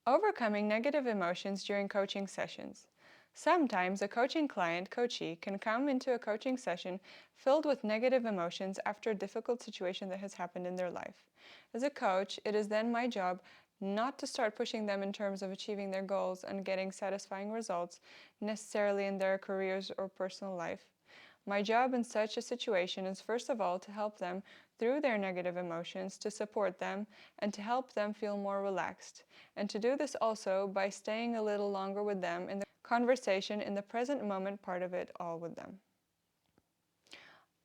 Overcoming negative emotions during coaching sessions. Sometimes a coaching client, coachee, can come into a coaching session filled with negative emotions after a difficult situation that has happened in their life. As a coach, it is then my job not to start pushing them in terms of achieving their goals and getting satisfying results necessarily in their careers or personal life. My job in such a situation is first of all to help them through their negative emotions, to support them, and to help them feel more relaxed. And to do this also by staying a little longer with them in the conversation, in the present moment part of it all with them.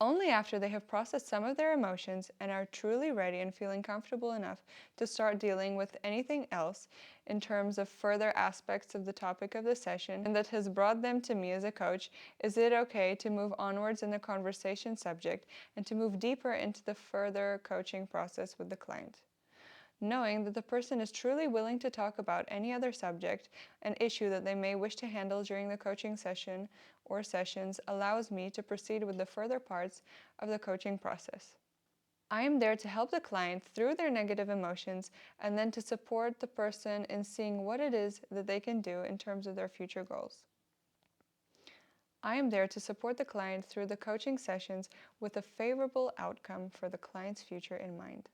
Only after they have processed some of their emotions and are truly ready and feeling comfortable enough to start dealing with anything else in terms of further aspects of the topic of the session and that has brought them to me as a coach, is it okay to move onwards in the conversation subject and to move deeper into the further coaching process with the client. Knowing that the person is truly willing to talk about any other subject, an issue that they may wish to handle during the coaching session or sessions, allows me to proceed with the further parts of the coaching process. I am there to help the client through their negative emotions and then to support the person in seeing what it is that they can do in terms of their future goals. I am there to support the client through the coaching sessions with a favorable outcome for the client's future in mind.